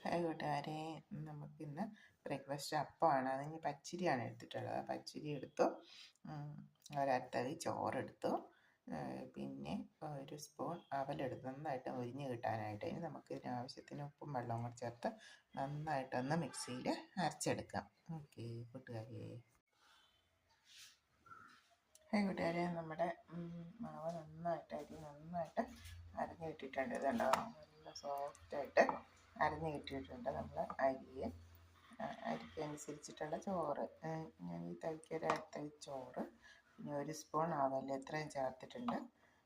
Hi കൂട്ടുകാരെ, നമുക്കിന്ന് breakfast അപ്പമാണ്. അതിന് പച്ചരിയാണ് എടുത്തിട്ടുള്ളത്. പച്ചരി എടുത്തു, ഒരത്തവി ചോറെടുത്തു, പിന്നെ ഒരു സ്പൂൺ അവലെടുത്ത് നന്നായിട്ട് മുരിഞ്ഞ് കിട്ടാനായിട്ട്. ഇനി നമുക്കിതിന് ആവശ്യത്തിന് ഉപ്പും വെള്ളവും കൂടി ചേർത്ത് നന്നായിട്ടൊന്ന് മിക്സിയിൽ അരച്ചെടുക്കാം. ഓക്കെ കൂട്ടുകാരെ. ഹായ് കൂട്ടുകാരെ, നമ്മുടെ മാവ് നന്നായിട്ട് അരഞ്ഞ് കിട്ടിയിട്ടുണ്ട്. ഇതുണ്ടാവും നല്ല സോഫ്റ്റായിട്ട് അരഞ്ഞ് കിട്ടിയിട്ടുണ്ട്. നമ്മൾ അരിക്കനുസരിച്ചിട്ടുള്ള ചോറ്, ഞാൻ ഈ തവിക്കൊരു അരത്തവി ചോറ്, പിന്നെ ഒരു സ്പൂൺ അവൽ, ഇത്രയും ചേർത്തിട്ടുണ്ട്.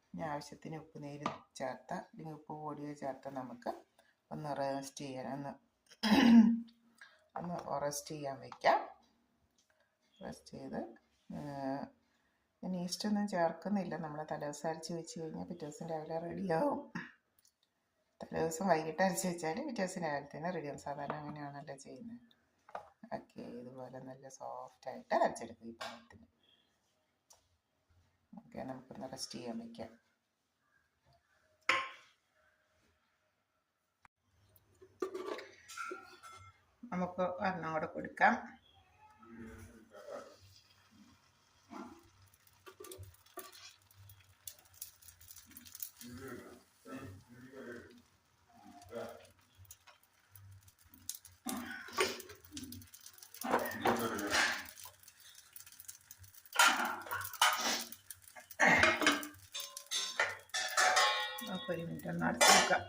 പിന്നെ ആവശ്യത്തിന് ഉപ്പ് നീര് ചേർത്ത അല്ലെങ്കിൽ ഉപ്പ് പൊടിയോ ചേർത്ത് നമുക്ക് ഒന്ന് റോസ്റ്റ് ചെയ്യാൻ വയ്ക്കാം. റോസ്റ്റ് ചെയ്ത് ഞാൻ ഈസ്റ്റൊന്നും ചേർക്കുന്നില്ല. നമ്മൾ തലേദിവസം അരച്ച് വെച്ച് കഴിഞ്ഞാൽ പിറ്റേ ദിവസം രാവിലെ റെഡിയാവും. തലേദിവസം വൈകിട്ട് അരച്ച് വെച്ചാൽ പിറ്റേ ദിവസം രാവിലെ തന്നെ റെഡിയാവും. സാധാരണ അങ്ങനെയാണല്ലോ ചെയ്യുന്നത്. ഓക്കെ, ഇതുപോലെ നല്ല സോഫ്റ്റായിട്ട് അരച്ചെടുക്കും ഈ പാകത്തിന്. ഓക്കെ, നമുക്കൊന്ന് റെസ്റ്റ് ചെയ്യാൻ വയ്ക്കാം. നമുക്ക് ഒരെണ്ണം കൂടെ കൊടുക്കാം. ഒരു മിനിറ്റ് ഒന്ന് അടച്ചു വെക്കാം.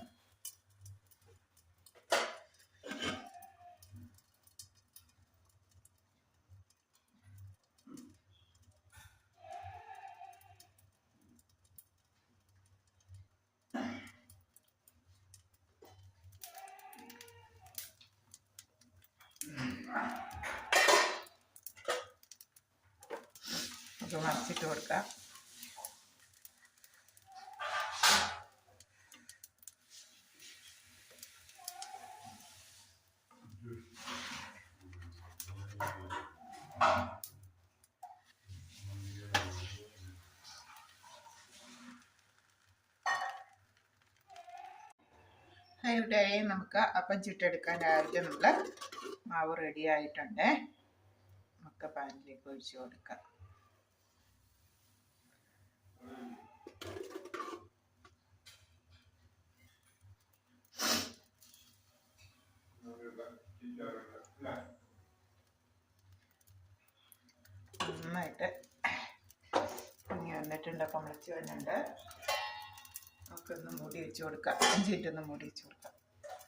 നമുക്ക് മറിച്ചിട്ട് കൊടുക്കാം. ഇവിടെ നമുക്ക് അപ്പം ചുട്ടെടുക്കാൻ രാവിലെ നമ്മൾ മാവ് റെഡി ആയിട്ടുണ്ട്. നമുക്ക് പാനിലേക്ക് ഒഴിച്ചു കൊടുക്കാം. നന്നായിട്ട് പൊങ്ങി വന്നിട്ടുണ്ട്, അപ്പം മുളച്ച് വരുന്നുണ്ട്. നമുക്കൊന്ന് മൂടി വെച്ച് കൊടുക്കാം. 5 മിനിറ്റ് ഒന്ന് മൂടി വെച്ച് കൊടുക്കാം.